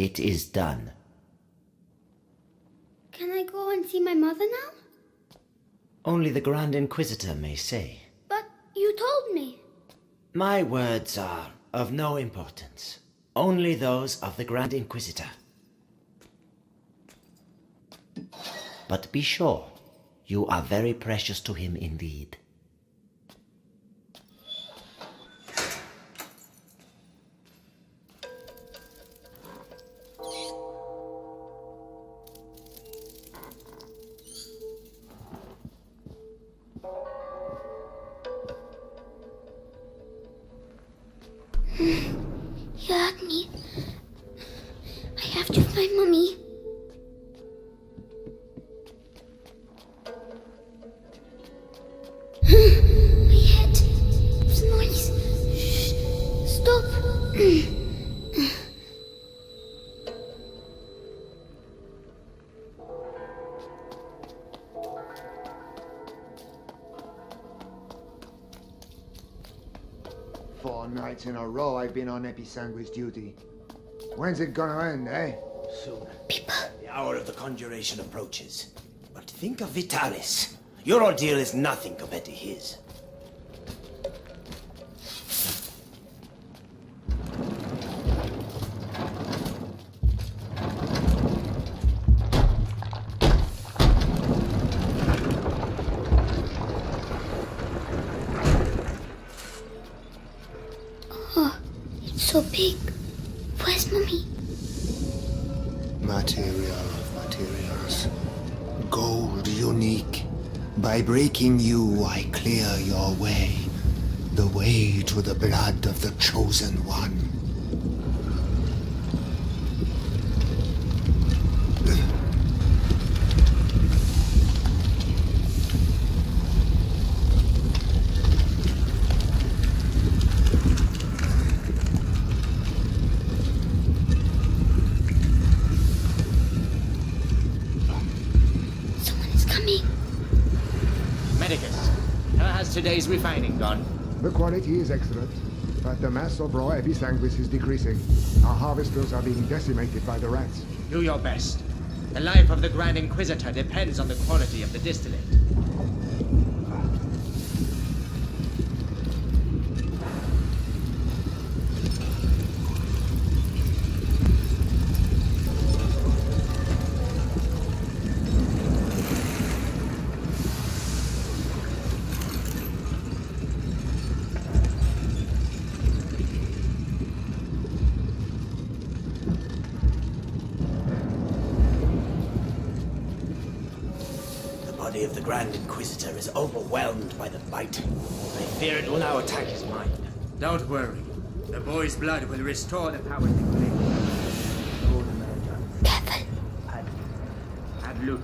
It is done. Can I go and see my mother now? Only the Grand Inquisitor may say. But you told me. My words are of no importance. Only those of the Grand Inquisitor. But be sure, you are very precious to him indeed. You heard me. I have to find Mommy. My head. It's noise. Shh. Stop. Four nights in a row I've been on Episanguis duty. When's it gonna end, eh? Soon. People. The hour of the conjuration approaches. But think of Vitalis. Your ordeal is nothing compared to his. It's so big. Where's Mommy? Material of materials. Gold unique. By breaking you, I clear your way. The way to the blood of the chosen one. Someone is coming. Medicus, how has today's refining gone? The quality is excellent, but the mass of raw episanguis is decreasing. Our harvesters are being decimated by the rats. Do your best. The life of the Grand Inquisitor depends on the quality of the distillate. The body of the Grand Inquisitor is overwhelmed by the bite. I fear it will now attack his mind. Don't worry. The boy's blood will restore the power to live. Old America. Careful. Have look.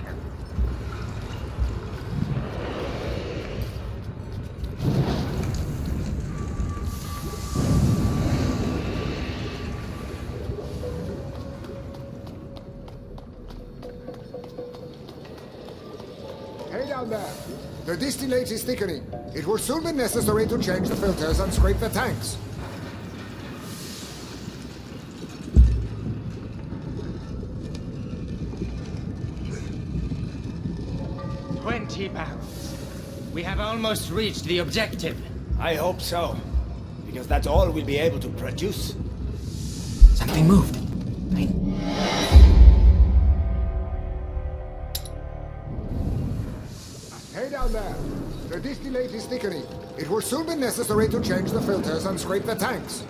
Hey down there! The distillate is thickening. It will soon be necessary to change the filters and scrape the tanks. $20 barrels. We have almost reached the objective. I hope so. Because that's all we'll be able to produce. Something moved. Hey down there! The distillate is thickening. It will soon be necessary to change the filters and scrape the tanks.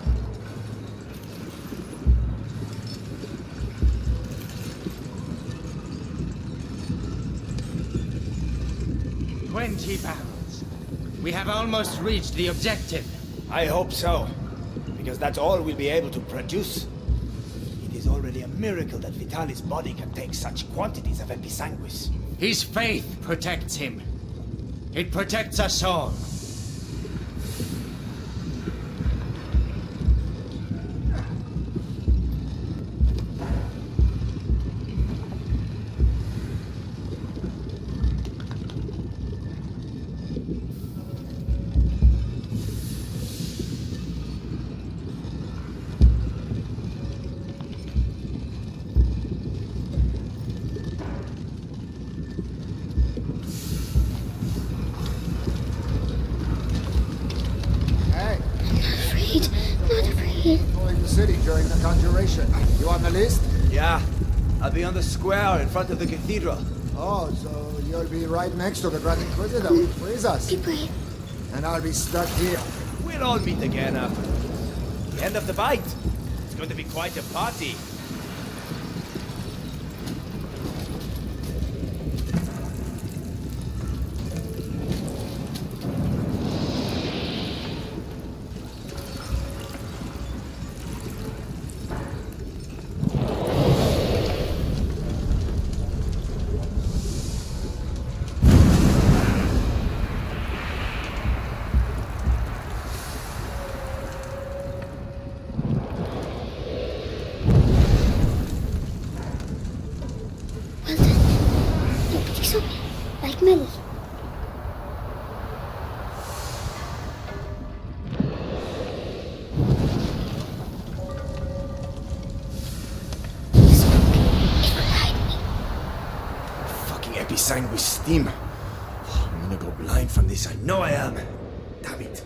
$20 barrels. We have almost reached the objective. I hope so. Because that's all we'll be able to produce. It is already a miracle that Vitalis' body can take such quantities of episanguis. His faith protects him. It protects us all. city during the conjuration. You on the list? Yeah, I'll be on the square in front of the cathedral. Oh, so you'll be right next to the Grand Inquisitor who frees us. Be brave. And I'll be stuck here. We'll all meet again after the end of the bite. It's going to be quite a party. Well done. Nobody saw me. Like Millie. Smoke. It will hide me. Fucking episanguis steam. I'm gonna go blind from this. I know I am. Damn it.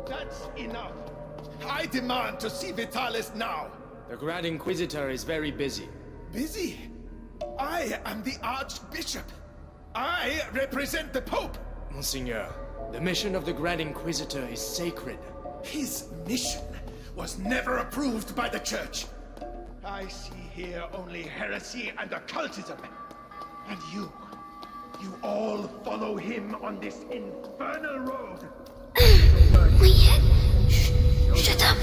That's enough. I demand to see Vitalis now. The Grand Inquisitor is very busy. Busy? I am the Archbishop. I represent the Pope. Monseigneur, the mission of the Grand Inquisitor is sacred. His mission was never approved by the Church. I see here only heresy and occultism. And you all follow him on this infernal road. My head. Shh. Shut up.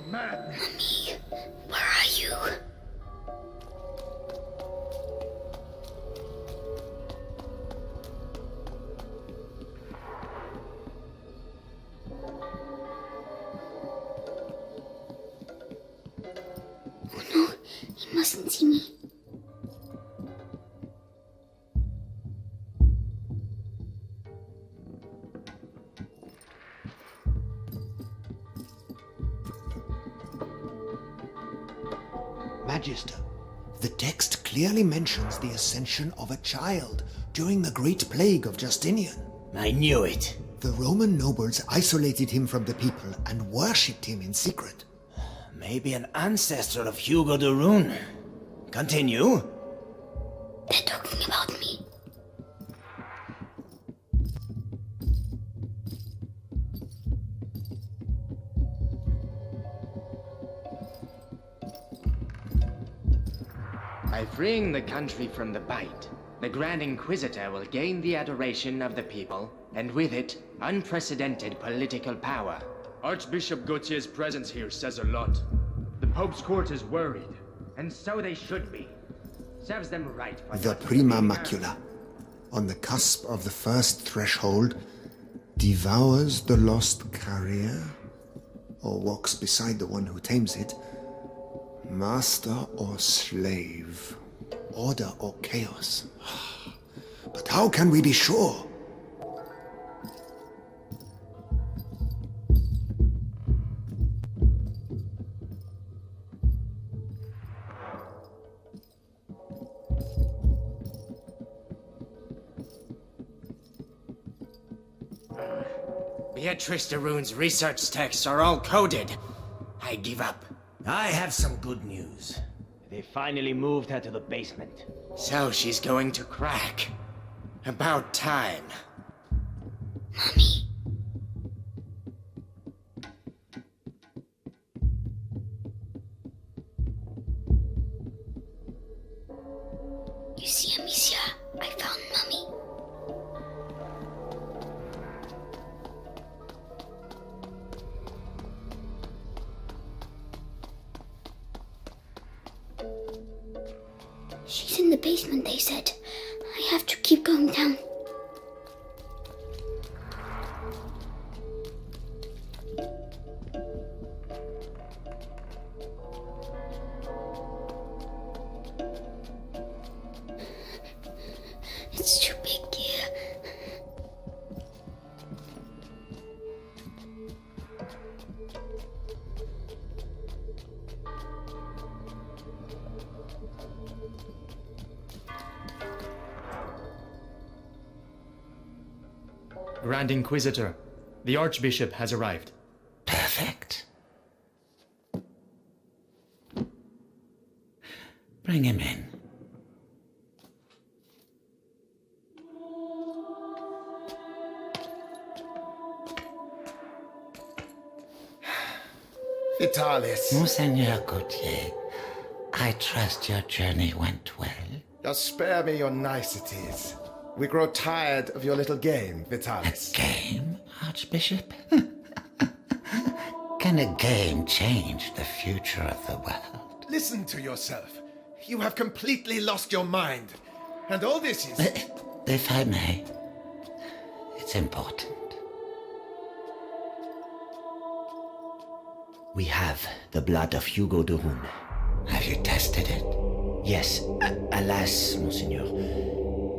Madness. Mommy, where are you? Oh no, he mustn't see me. Magister, the text clearly mentions the ascension of a child during the Great Plague of Justinian. I knew it. The Roman nobles isolated him from the people and worshipped him in secret. Maybe an ancestor of Hugo de Rune. Continue. They're talking about me. By freeing the country from the bite, the Grand Inquisitor will gain the adoration of the people, and with it, unprecedented political power. Archbishop Gautier's presence here says a lot. The Pope's court is worried. And so they should be. Serves them right for The not Prima being Macula, on the cusp of the first threshold, devours the lost carrier, or walks beside the one who tames it, master or slave, order or chaos. But how can we be sure? Beatrice de Rune's research texts are all coded. I give up. I have some good news. They finally moved her to the basement. So she's going to crack. About time. Mommy. You see, Amicia, I found Mommy. She's in the basement, they said. I have to keep going down. It's too big here. Grand Inquisitor, the Archbishop has arrived. Perfect. Bring him in. Vitalis, Monseigneur Gautier, I trust your journey went well. just spare me your niceties. We grow tired of your little game, A Vitalis. game, Archbishop? Can a game change the future of the world? Listen to yourself. You have completely lost your mind. And all this is... If I may, it's important. We have the blood of Hugo de Rune. Have you tested it? Yes, alas, Monseigneur.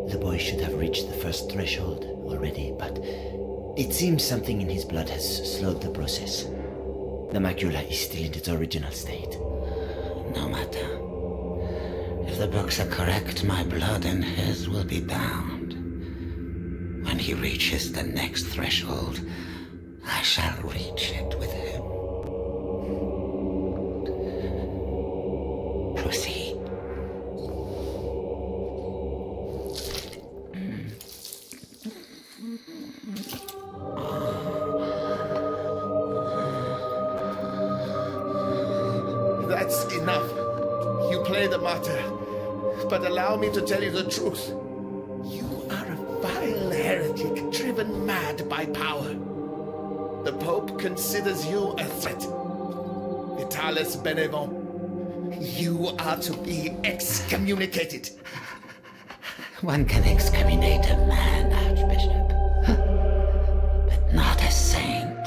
The boy should have reached the first threshold already, but it seems something in his blood has slowed the process. The macula is still in its original state. No matter. If the books are correct, my blood and his will be bound. When he reaches the next threshold, I shall reach it with him. Proceed. That's enough. You play the martyr. But allow me to tell you the truth. You are a vile heretic driven mad by power. The Pope considers you a threat. Vitalis Benevent, you are to be excommunicated. One can excommunicate a man, Archbishop, but not a saint.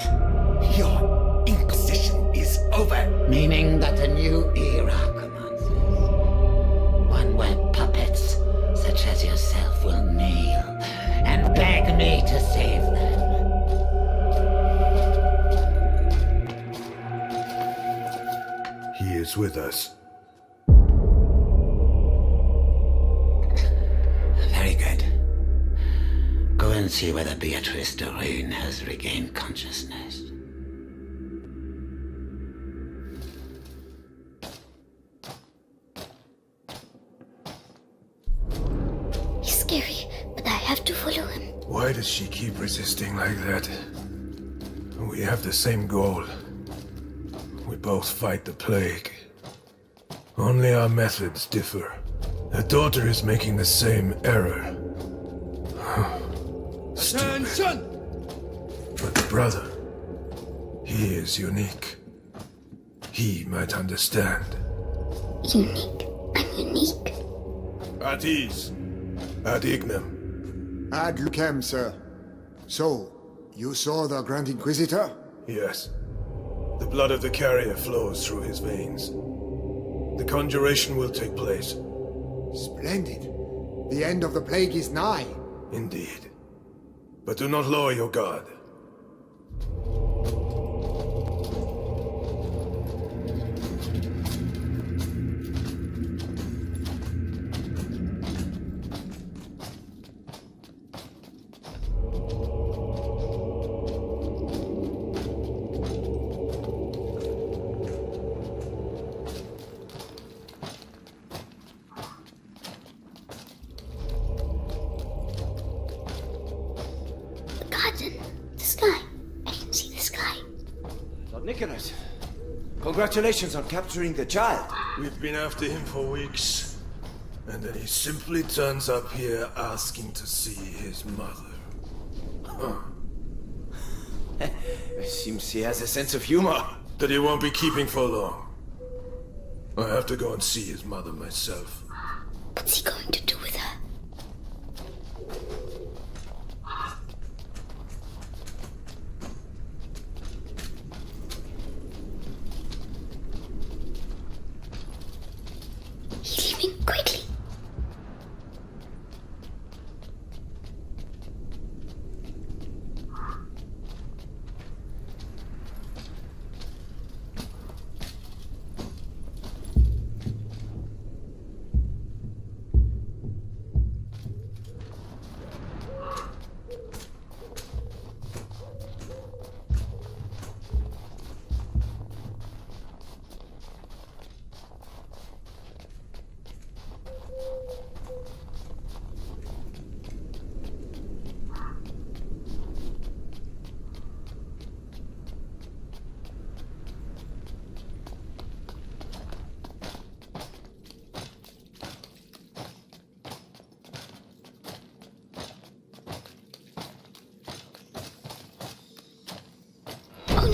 Your inquisition is over. Meaning that a new era commences. One where puppets such as yourself will kneel and beg me to save them. He is with us. Very good. Go and see whether Beatrice de Rune has regained consciousness. He's scary, but I have to follow him. Why does she keep resisting like that? We have the same goal. We both fight the plague. Only our methods differ. Her daughter is making the same error. Stupid. But the brother, he is unique. He might understand. Unique. I'm unique. At ease. Ad ignem. Ad lucem, sir. So, you saw the Grand Inquisitor? Yes. The blood of the carrier flows through his veins. The conjuration will take place. Splendid. The end of the plague is nigh. Indeed. But do not lower your guard. The garden. The sky. I can see the sky. Lord Nicholas, congratulations on capturing the child. We've been after him for weeks. And then he simply turns up here asking to see his mother. Seems he has a sense of humor. That he won't be keeping for long. I have to go and see his mother myself. What's he going to do with her? He's leaving quickly.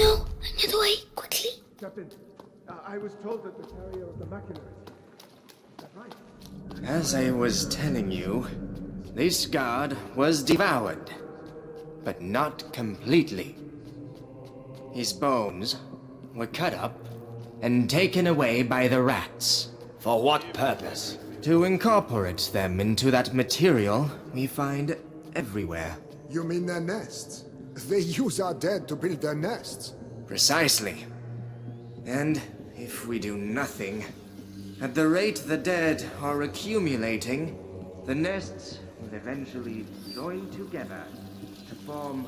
no! Another way, quickly! Captain, I was told that the carrier of the macula is that right? As I was telling you, this guard was devoured, but not completely. His bones were cut up and taken away by the rats. For what purpose? To incorporate them into that material we find everywhere. You mean their nests? They use our dead to build their nests. Precisely. And if we do nothing, at the rate the dead are accumulating, the nests will eventually join together to form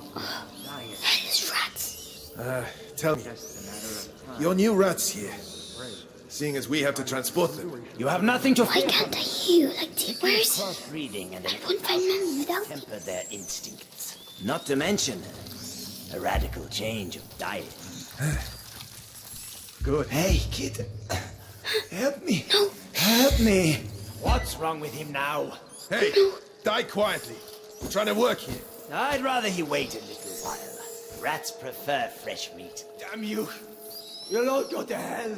giant. That is rats. Tell me, Just a matter of time. your new rats here, seeing as we have to transport them. You have nothing to Why fear. can't I hear you like the others? Crossbreeding and I won't find Mommy without me. temper their instincts. Not to mention a radical change of diet. Good. Hey, kid. Help me. No. Help me. What's wrong with him now? Hey, die quietly. We're trying to work here. I'd rather he wait a little while. Rats prefer fresh meat. Damn you. You'll all go to hell.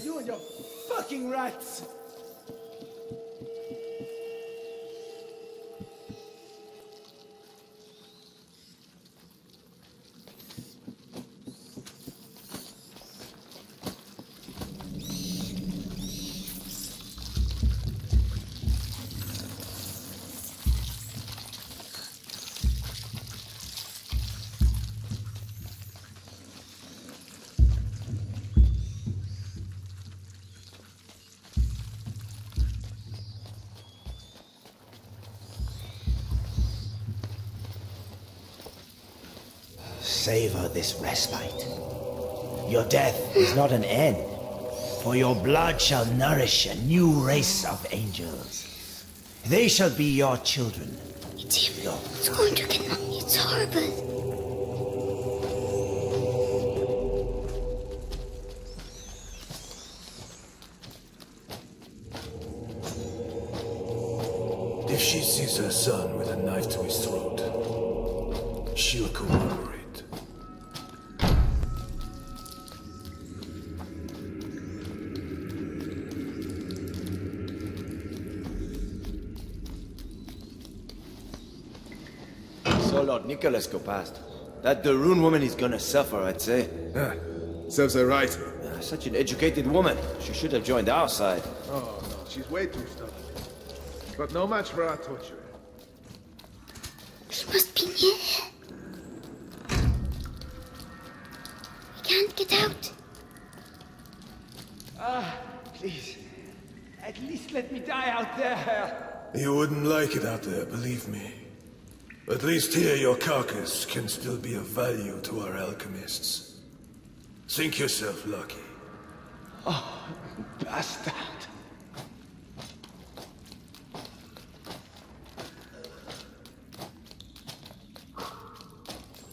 You and your fucking rats. Savor this respite. Your death is not an end, for your blood shall nourish a new race of angels. They shall be your children. It's him. It's going to get Mommy. It's horrible. If she sees her son with a knife to his throat, she'll corroborate. So Lord Nicholas go past. That the Rune woman is gonna suffer, I'd say. Serves her right. Such an educated woman. She should have joined our side. Oh, no, she's way too stubborn. But no match for our torturer. He must be near here. We can't get out. Please. At least let me die out there. You wouldn't like it out there, believe me. At least here your carcass can still be of value to our alchemists. Think yourself lucky. Bastard.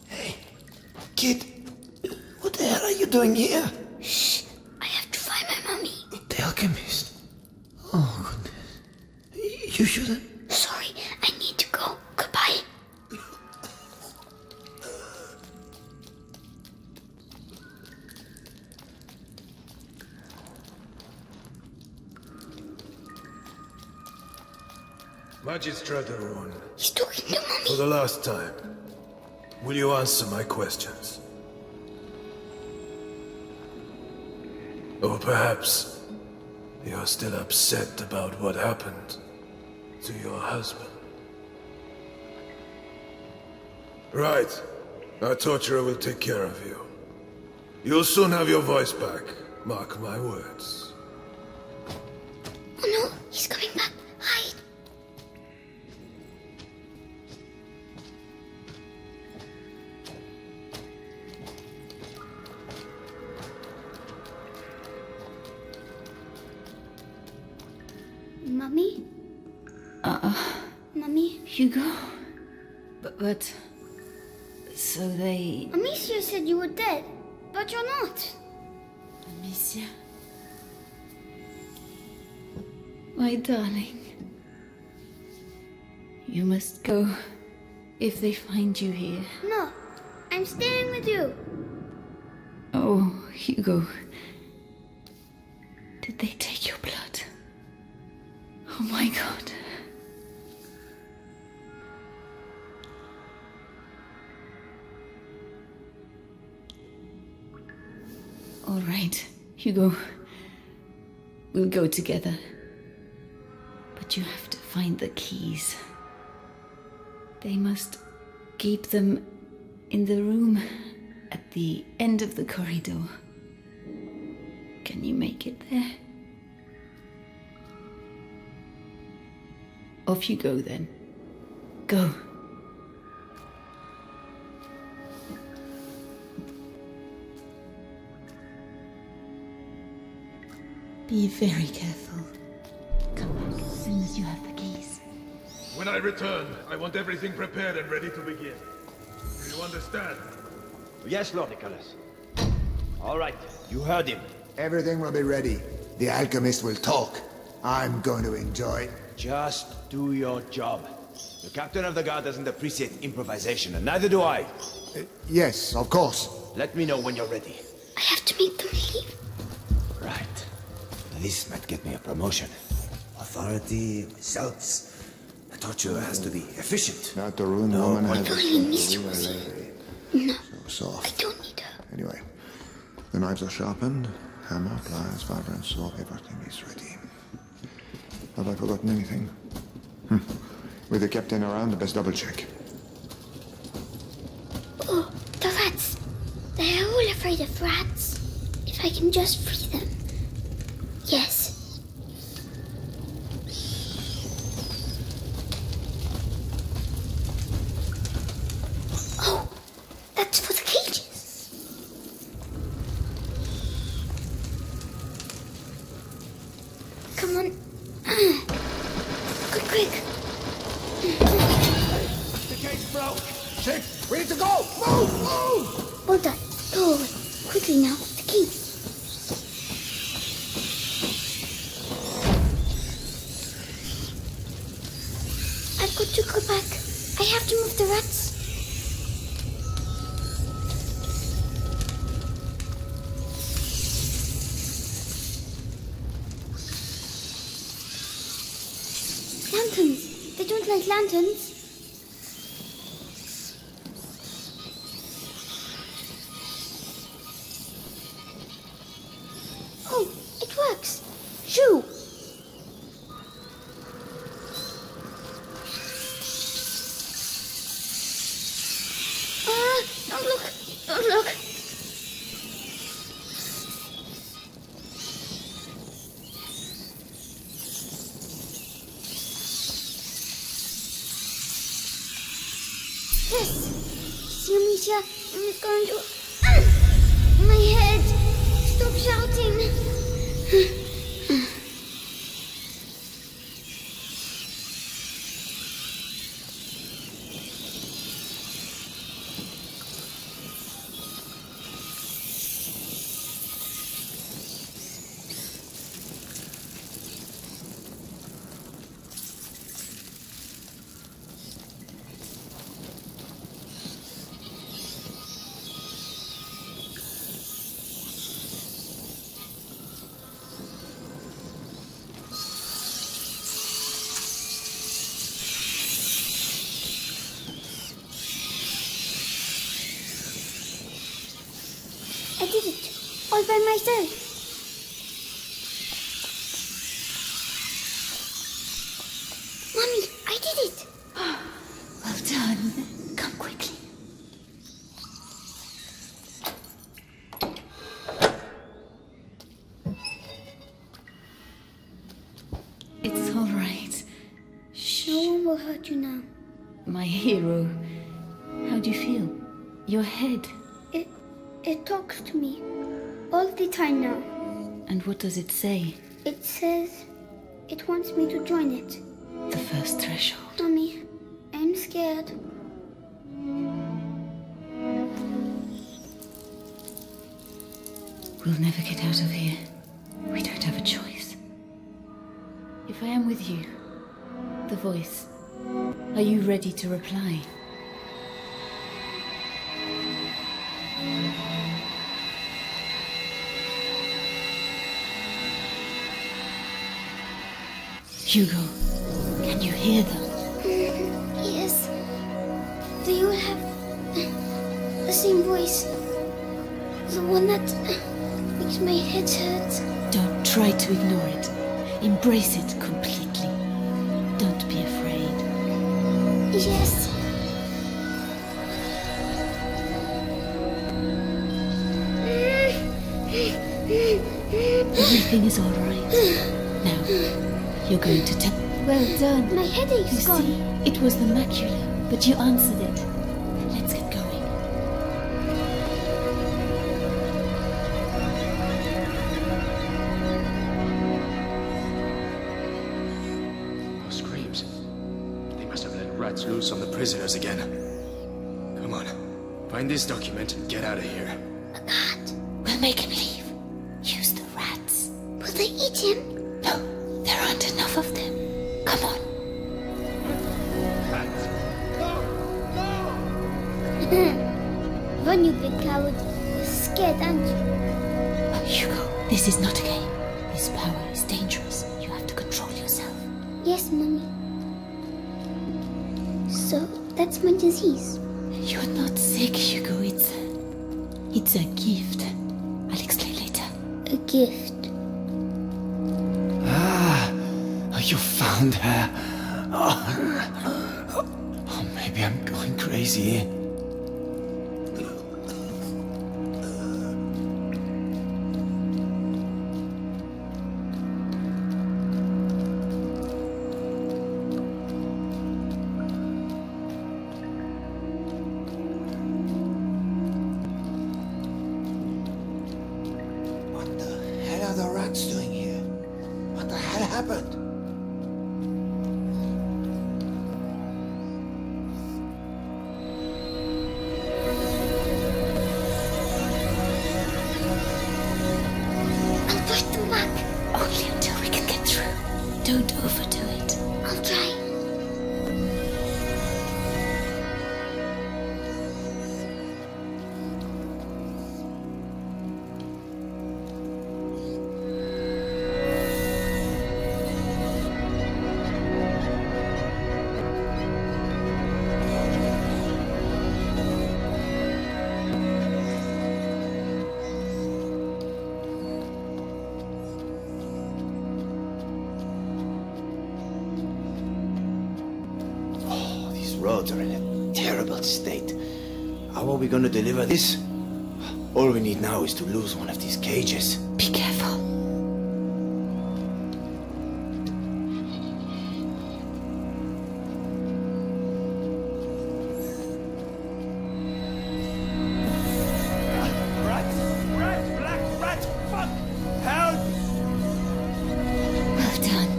Hey, kid. What the hell are you doing here? Shh. I have to find my Mommy. The alchemist. Oh, goodness. You shouldn't. Sorry, I need to go. Goodbye. Magistrate Rune, He's talking to for Mommy. the last time, will you answer my questions? Or perhaps you're still upset about what happened to your husband. Right. Our torturer will take care of you. You'll soon have your voice back. Mark my words. Oh no, he's coming back. Hide. Mommy? Mommy? Hugo? But... So they... Amicia said you were dead, but you're not. Amicia? My darling. You must go if they find you here. No, I'm staying with you. Hugo. Did they take your blood? Oh my God. All right, Hugo. We'll go together. But you have to find the keys. They must keep them in the room at the end of the corridor. Can you make it there? Off you go then. Go. Be very careful. Come back as soon as you have the keys. When I return, I want everything prepared and ready to begin. Do you understand? Yes, Lord Nicholas. All right, you heard him. Everything will be ready. The alchemist will talk. I'm going to enjoy. Just do your job. The captain of the guard doesn't appreciate improvisation, and neither do I. Yes, of course. Let me know when you're ready. I have to make them leave. Right. This might get me a promotion. Authority, results. The torture has to be efficient. That the rune woman has a Darling, Amicia was here. No, so I soft. don't need her. Anyway, the knives are sharpened. Hammer, pliers, vibrant saw, everything is ready. Have I forgotten anything? With the captain around, the best double check. Oh, the rats. They are all afraid of rats. If I can just free them. Yes. Oh, that's for the cages. Come on. Quick. The gate's broke. Chick, we need to go. Move. Well done. Go away. Quickly now. The keys. I've got to go back. I have to move the rats. Lanterns. They don't like lanterns. Oh, it works. Shoo. Don't look. Don't look. Yes. See, Amicia, I'm going to... My head. Stop shouting. I did it, all by myself. Mommy, I did it. Well done. Come quickly. It's all right. Shh. No one will hurt you now. My hero. How do you feel? Your head. It talks to me all the time now. And what does it say? It says it wants me to join it. The first threshold. Mommy, I'm scared. We'll never get out of here. We don't have a choice. If I am with you, the voice, are you ready to reply? Hugo, can you hear them? Yes. They all have the same voice. The one that makes my head hurt. Don't try to ignore it. Embrace it completely. Don't be afraid. Yes. Everything is all right. Now, you're going to tell... Well done. My headache's You gone. see, it was the macula, but you answered it. Let's get going. Those screams. They must have let rats loose on the prisoners again. Come on. Find this document and get out of here. We'll make him leave. Use the rats. Will they eat him? No, there aren't enough of them. Come on. Run, you big coward. You're scared, aren't you? Oh, Hugo, this is not a game. This power is dangerous. You have to control yourself. Yes, Mommy. So, that's my disease. You're not sick, Hugo. It's a gift. I'll explain later. A gift. You found her. Oh, maybe I'm going crazy. What the hell are the rats doing here? What the hell happened? I'll push them back. Only until we can get through. Don't overdo it. I'll try. These roads are in a terrible state. How are we going to deliver this? All we need now is to lose one of these cages. Be careful. Black rat! Fuck! Help! Well done.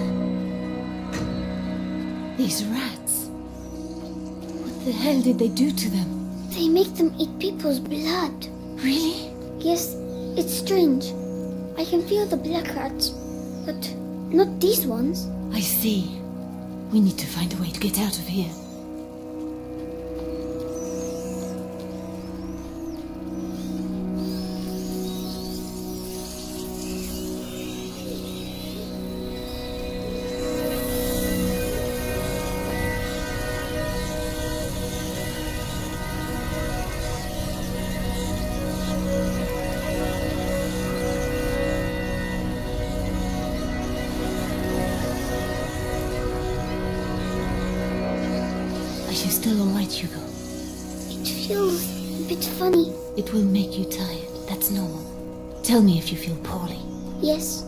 These rats. What the hell did they do to them? They make them eat people's blood. Really? Yes, it's strange. I can feel the black rats, but not these ones. I see. We need to find a way to get out of here. Are you still alright, Hugo? It feels a bit funny. It will make you tired. That's normal. Tell me if you feel poorly. Yes.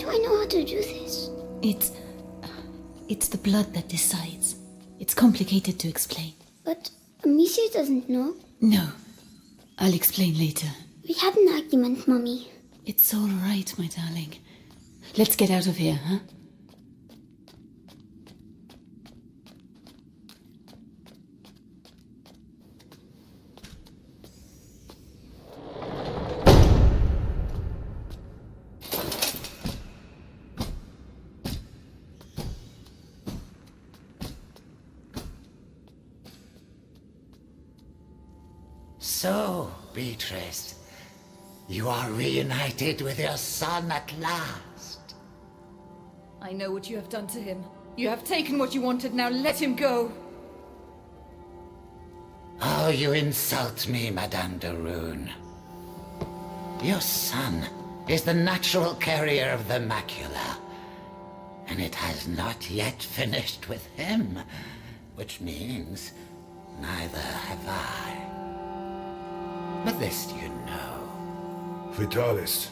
do I know how to do this? It's the blood that decides. It's complicated to explain. But Amicia doesn't know. No. I'll explain later. We had an argument, Mummy. It's all right, my darling. Let's get out of here, huh? So, Beatrice, you are reunited with your son at last. I know what you have done to him. You have taken what you wanted, now let him go. Oh, you insult me, Madame de Rune. Your son is the natural carrier of the macula, and it has not yet finished with him, which means neither have I. But this you know. Vitalis,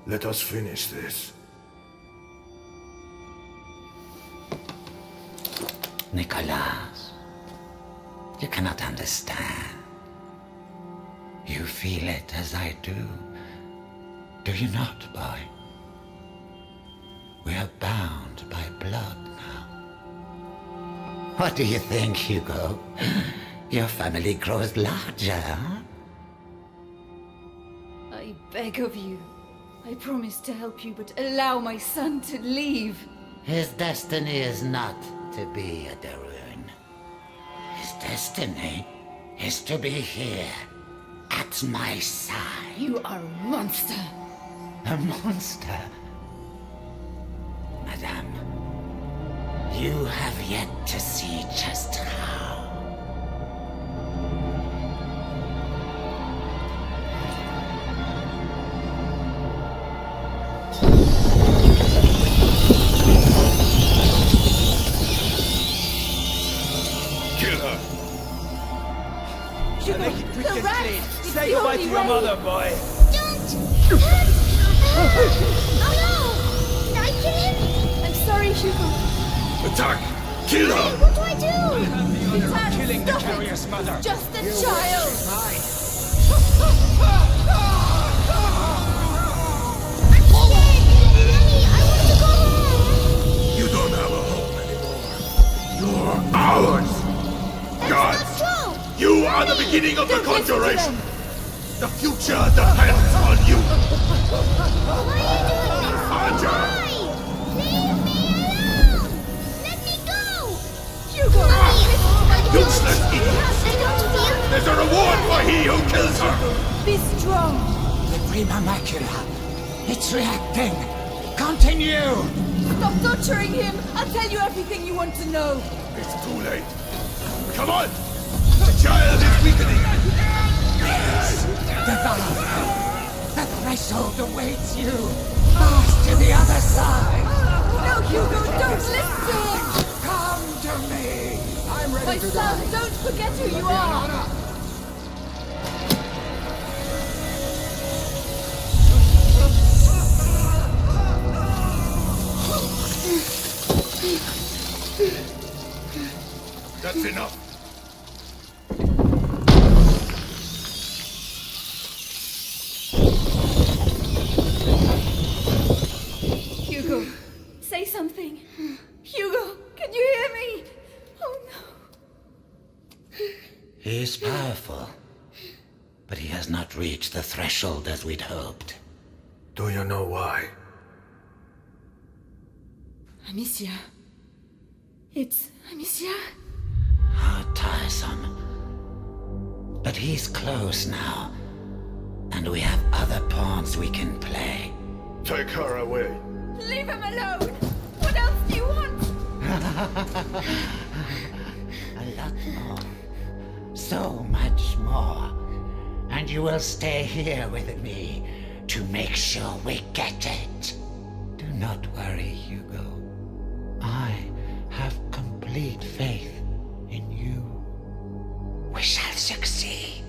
let us finish this. Nicholas, you cannot understand. You feel it as I do. Do you not, boy? We are bound by blood now. What do you think, Hugo? Your family grows larger, huh? I beg of you. I promise to help you, but allow my son to leave. His destiny is not to be a de Rune. His destiny is to be here, at my side. You are a monster. A monster? Madame, you have yet to see just how. Say goodbye to your mother, boy. Don't! Oh no! Did I kill him? I'm sorry, Hugo. Attack! Kill her! What do I do? You're killing the carrier's mother. Just a child. I'm scared! Mommy, I want to go home! You don't have a home anymore. You're ours! God! That's not true! You are the beginning of the conjuration! The future depends on you! Why are you doing this? Anja! Why? Leave me alone! Let me go! Hugo! Useless idiot! I don't feel... There's a reward for he who kills her! Be strong! The prima macula. It's reacting. Continue! Stop torturing him! I'll tell you everything you want to know! It's too late. Come on! The child is weakening! The valve. The threshold awaits you. Pass to the other side. No, Hugo, don't listen to him! Come to me. I'm ready My to son, die. don't forget who you are! That's enough. Hugo, say something. Hugo, can you hear me? Oh no. He is powerful, but he has not reached the threshold as we'd hoped. Do you know why? Amicia. It's Amicia? How tiresome. But he's close now, and we have other pawns we can play. Take her away. Leave him alone! What else do you want? A lot more. So much more. And you will stay here with me to make sure we get it. Do not worry, Hugo. I have complete faith in you. We shall succeed.